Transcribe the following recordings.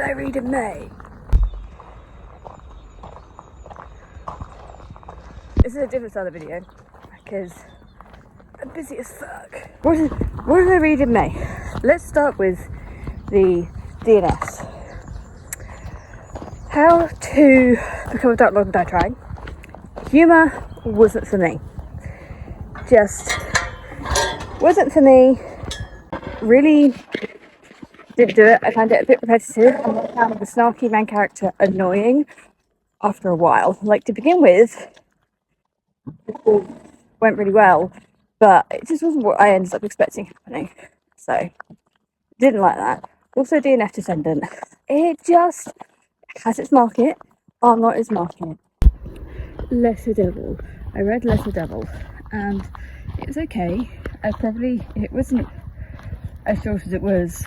did I read in May? This is a different style of video because I'm busy as fuck. What did I read in May? Let's start with the DNS. How to Become a Dark Lord and Die Trying. Humour wasn't for me. Just wasn't for me. Really didn't do it. I found it a bit repetitive and I found the snarky main character annoying after a while. Like, to begin with, it went really well, but it just wasn't what I ended up expecting happening. So, didn't like that. Also, DNF Descendant. It just has its market. I'm not its market. Lesser Devil. I read Lesser Devil and it was okay. It wasn't as short as it was.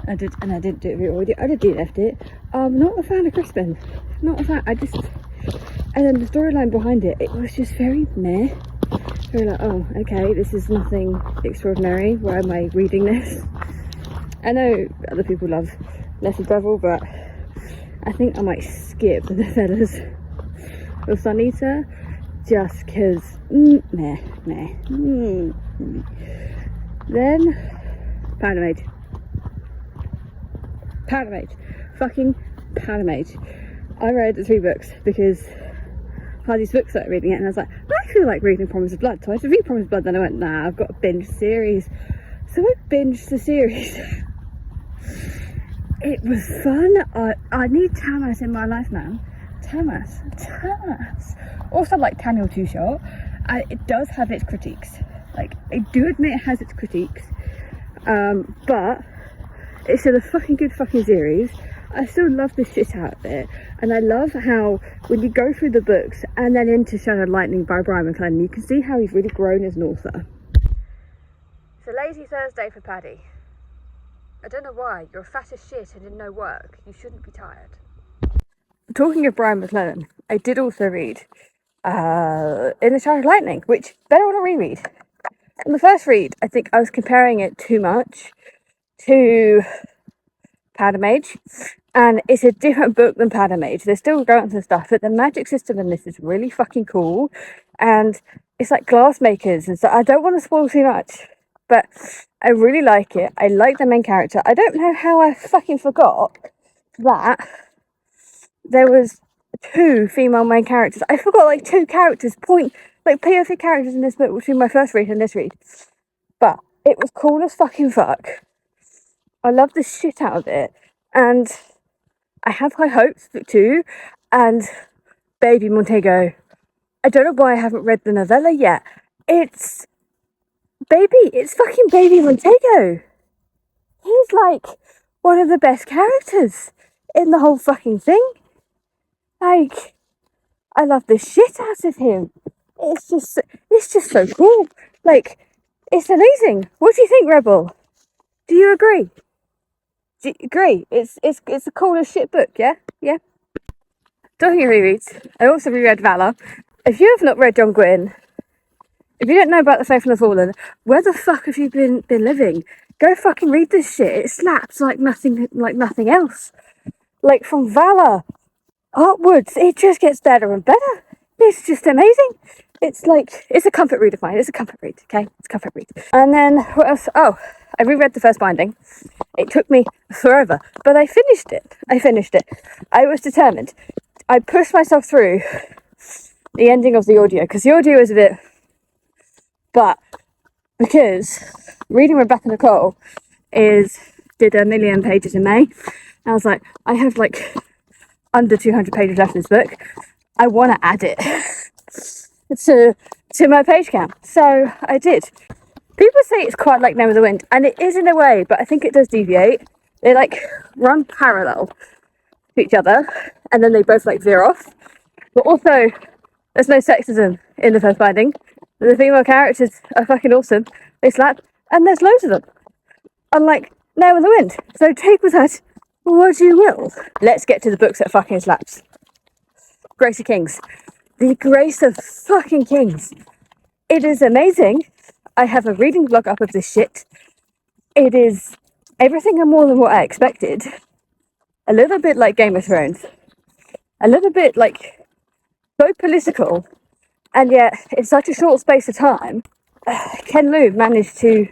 I didn't do it already. I did DNF'd it. Not a fan of Crispin. Not a fan. And then the storyline behind it, it was just very meh. Very like, oh, okay, this is nothing extraordinary. Why am I reading this? I know other people love Lesser Devil, but I think I might skip the Feathers of Sun Eater just because meh. Then Powder Mage. Fucking Powder Mage. I read the 3 books because Hardy's book started reading it and I was like, I feel like reading Promise of Blood. So I had to read Promise of Blood, then I went, nah, I've got to binge the series. So I binged the series. It was fun. I need Tamas in my life, man. Tamas. Also, like Daniel Too Short, it does have its critiques. Like, I do admit it has its critiques, but it's still a fucking good fucking series. I still love the shit out of it, and I love how when you go through the books and then into Shadow and Lightning by Brian McClellan, you can see how he's really grown as an author. It's a lazy Thursday for Paddy. I don't know why. You're fat as shit and in no work. You shouldn't be tired. Talking of Brian McClellan, I did also read In the Shadow of Lightning, which better on a reread. On the first read, I think I was comparing it too much to Powder Mage, and it's a different book than Powder Mage. They're still going through stuff, but the magic system in this is really fucking cool, and it's like glass makers, and so I don't want to spoil too much, but I really like it. I like the main character. I don't know how I fucking forgot that there was 2 female main characters. I forgot like 2 characters, POV characters in this book between my first read and this read. But it was cool as fucking fuck. I love the shit out of it. And I have high hopes for 2. And Baby Montego. I don't know why I haven't read the novella yet. It's fucking Baby Montego. He's like one of the best characters in the whole fucking thing. Like, I love the shit out of him. It's just so cool. Like, it's amazing. What do you think, Rebel? Do you agree? Do you agree? It's the coolest shit book, yeah? Yeah? Talking of rereads, I also reread Valor. If you have not read John Gwynne, if you don't know about the Faith and the Fallen, where the fuck have you been living? Go fucking read this shit. It slaps like nothing else. Like, from Valor upwards, it just gets better and better. It's just amazing. It's like, it's a comfort read of mine. It's a comfort read, okay? It's a comfort read. And then, what else? Oh, I reread the first binding. It took me forever, but I finished it. I was determined. I pushed myself through the ending of the audio, because the audio is a bit... But, because reading Rebecca Nicole did 1 million pages in May, I was like, I have like under 200 pages left in this book. I want to add it to my page count. So I did. People say it's quite like Name of the Wind, and it is in a way, but I think it does deviate. They like run parallel to each other, and then they both like veer off. But also, there's no sexism in the first binding. The female characters are fucking awesome. They slap, and there's loads of them. Unlike Name of the Wind. So take with that what you will. Let's get to the books that fucking slaps. Grace of Kings. The Grace of fucking Kings. It is amazing. I have a reading blog up of this shit. It is everything and more than what I expected. a little bit like Game of Thrones, a little bit like so political, and yet in such a short space of time, Ken Liu managed to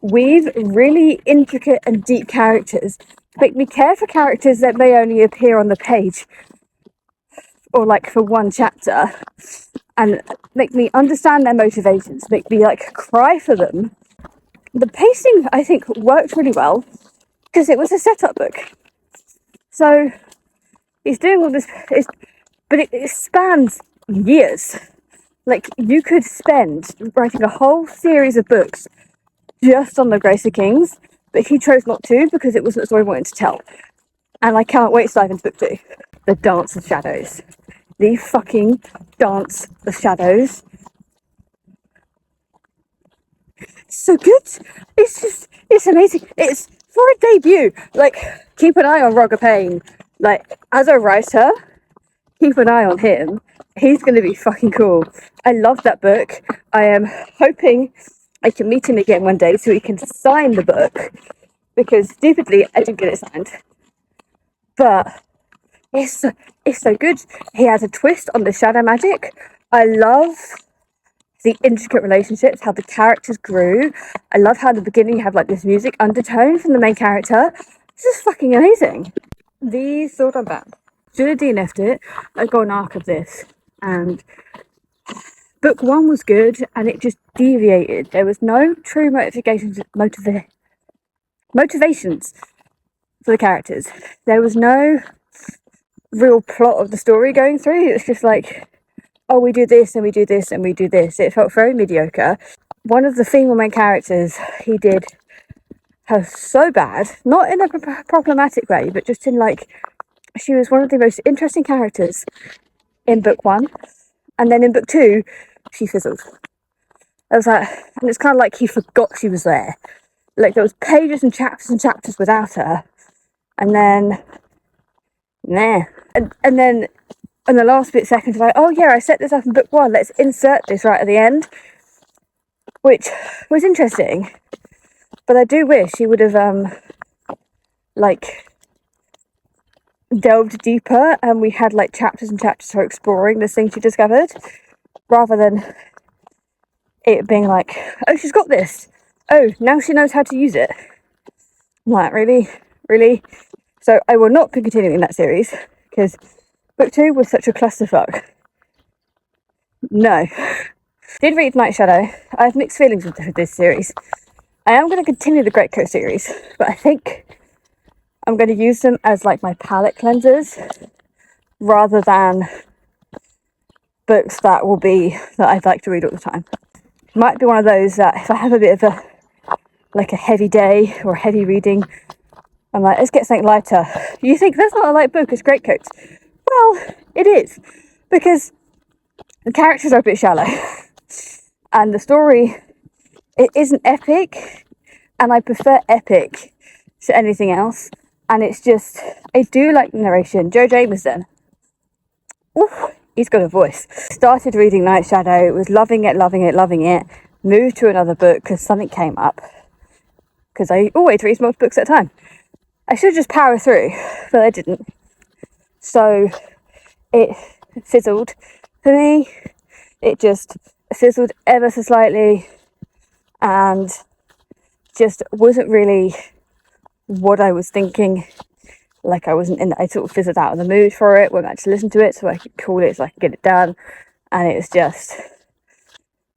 weave really intricate and deep characters, make me care for characters that may only appear on the page or like for one chapter, and make me understand their motivations, make me like cry for them. The pacing, I think, worked really well because it was a setup book. So he's doing all this, but it spans years. Like, you could spend writing a whole series of books just on the Grace of Kings, but he chose not to because it wasn't the story he wanted to tell. And I can't wait to dive into book 2. The Dance of Shadows. The fucking Dance of Shadows. So good. It's amazing. It's for a debut. Like, keep an eye on Roger Payne. Like, as a writer, keep an eye on him. He's going to be fucking cool. I love that book. I am hoping I can meet him again one day so he can sign the book, because stupidly I didn't get it signed. But it's so good. He has a twist on the shadow magic. I love the intricate relationships, how the characters grew. I love how at the beginning you have like this music undertone from the main character. It's just fucking amazing. The Sword and Band. Should have DNF'd it. I got an arc of this, and book 1 was good, and it just deviated. There was no true motivations for the characters. There was no real plot of the story going through. It was just like, oh, we do this and we do this and we do this. It felt very mediocre. One of the female main characters, he did her so bad, not in a problematic way, but just in like, she was one of the most interesting characters in book 1, and then in book 2 she fizzled. I was like, and it's kind of like he forgot she was there. Like, there was pages and chapters without her, and then and then in the last bit seconds, like, oh yeah, I set this up in book 1, let's insert this right at the end, which was interesting. But I do wish he would have like delved deeper, and we had like chapters and chapters for exploring this thing she discovered, rather than it being like, oh, she's got this, oh, now she knows how to use it. I'm like, really? So I will not be continuing that series, because book 2 was such a clusterfuck. No. Did read Night Shadow. I have mixed feelings with this series. I am going to continue the Greatcoat series, but I think I'm going to use them as like my palette cleansers, rather than books that I'd like to read all the time. Might be one of those that if I have a bit of a heavy day or heavy reading, I'm like, let's get something lighter. You think that's not a light book, it's Greatcoats. Well, it is, because the characters are a bit shallow and the story, it isn't epic, and I prefer epic to anything else. And it's just, I do like the narration. Joe Jameson, ooh, he's got a voice. Started reading Night Shadow, was loving it, moved to another book because something came up, because I always read multiple books at a time. I should just power through, but I didn't. So it fizzled for me. It just fizzled ever so slightly, and just wasn't really what I was thinking. Like, I sort of fizzled out of the mood for it, went back to listen to it so I could call it, so I could get it done, and it was just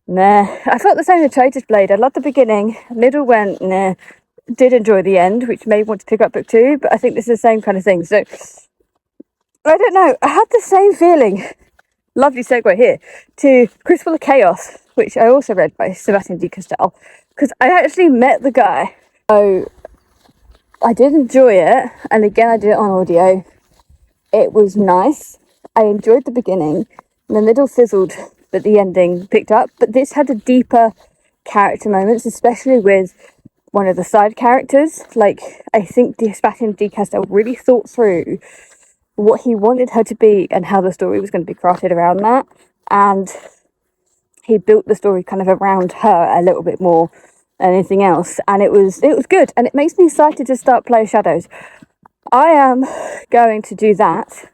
nah. I felt the same with Traitor's Blade. I loved the beginning, middle went nah, did enjoy the end, which made me want to pick up book 2, but I think this is the same kind of thing. So I don't know, I had the same feeling, lovely segue here, to Crucible of Chaos, which I also read by Sebastian de Castell, because I actually met the guy. So I did enjoy it, and again I did it on audio. It was nice. I enjoyed the beginning, and the middle fizzled, but the ending picked up. But this had a deeper character moments, especially with one of the side characters. Like, I think Sebastian de Castell really thought through what he wanted her to be and how the story was going to be crafted around that, and he built the story kind of around her a little bit more than anything else, and it was good, and it makes me excited to start Play of Shadows. I am going to do that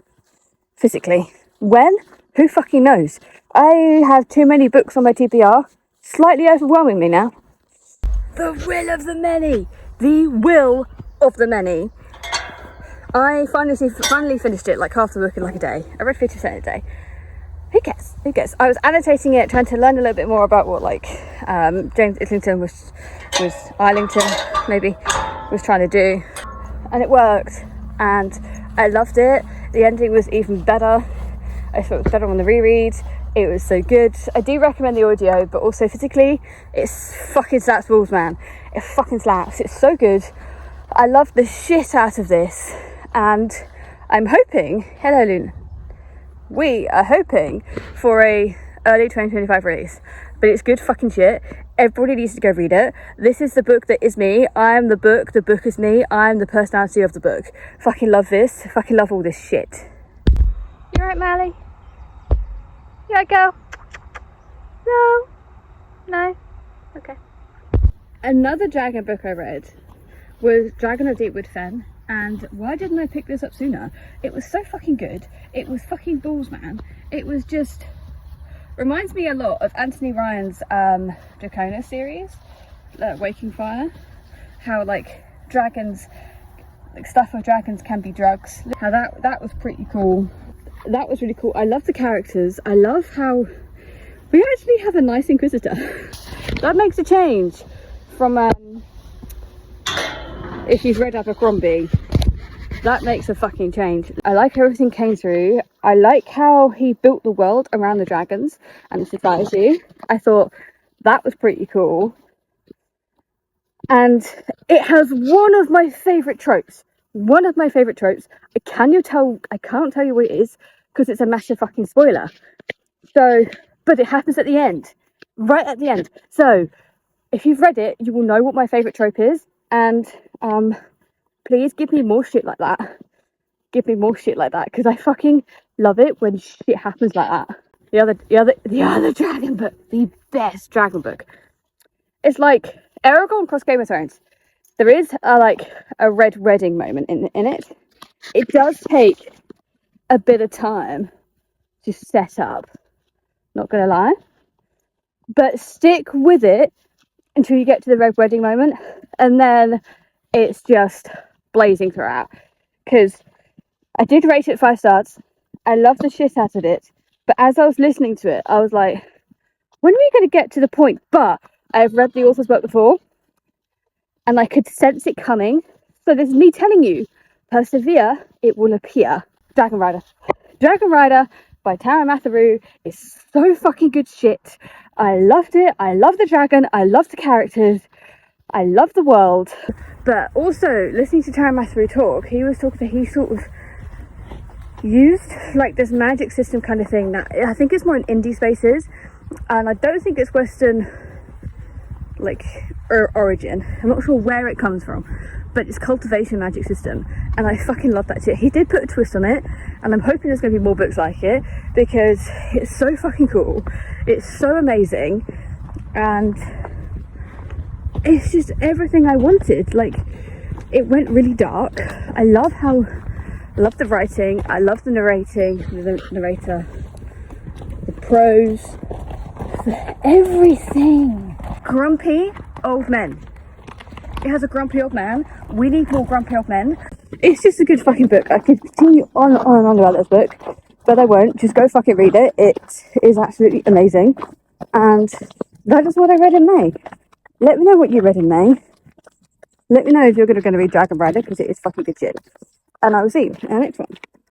physically. When? Who fucking knows? I have too many books on my TBR. Slightly overwhelming me now. The will of the many. The will of the many. I finally finished it, like half the book in like a day. I read 50% a day. Who cares? I was annotating it, trying to learn a little bit more about what like James Islington was Islington maybe was trying to do, and it worked, and I loved it. The ending was even better. I thought it was better on the reread. It was so good. I do recommend the audio, but also physically, it's fucking slaps balls, man. It fucking slaps. It's so good. I love the shit out of this, and I'm hoping. Hello, Luna. We are hoping for a early 2025 release, but it's good fucking shit. Everybody needs to go read it. This is the book that is me. I am the book is me. I am the personality of the book. Fucking love this. Fucking love all this shit. You alright, Mally? You alright, girl? No? Okay. Another dragon book I read was Dragon of Deepwood Fen. And why didn't I pick this up sooner? It was so fucking good. It was fucking balls, man. It was just... reminds me a lot of Anthony Ryan's Dracona series, Waking Fire. How, like, dragons... like, stuff of dragons can be drugs. How that was pretty cool. That was really cool. I love the characters. I love how... we actually have a nice Inquisitor. That makes a change from... if you've read Abercrombie, that makes a fucking change. I like how everything came through. I like how he built the world around the dragons and the society. I thought that was pretty cool. And it has one of my favourite tropes. I can't tell you what it is because it's a massive fucking spoiler. So, but it happens at the end. Right at the end. So, if you've read it, you will know what my favourite trope is. And please give me more shit like that. Because I fucking love it when shit happens like that. The other dragon book, the best dragon book. It's like Aragorn cross Game of Thrones. There is a red wedding moment in it. It does take a bit of time to set up. Not gonna lie, but stick with it until you get to the red wedding moment, and then it's just blazing throughout. Because I did rate it 5 stars. I love the shit out of it, but as I was listening to it, I was like, when are we going to get to the point? But I've read the author's work before, and I could sense it coming. So this is me telling you, persevere, it will appear. Dragon Rider by Tara Matharu is so fucking good shit. I loved it. I love the dragon. I love the characters. I love the world. But also, listening to Tara Matharu talk, he was talking that he sort of used like this magic system kind of thing that I think it's more in indie spaces, and I don't think it's Western origin. I'm not sure where it comes from, but it's cultivation magic system, and I fucking love that shit. He did put a twist on it, and I'm hoping there's going to be more books like it because it's so fucking cool. It's so amazing, and it's just everything I wanted. Like, it went really dark. I love the writing, I love the narrating, the narrator, the prose, everything. Grumpy old men. It has a grumpy old man. We need more grumpy old men. It's just a good fucking book. I could continue on and on and on about this book, but I won't. Just go fucking read it. It is absolutely amazing. And that is what I read in May. Let me know what you read in May. Let me know if you're going to read Dragon Rider, because it is fucking good shit. And I will see you in the next one.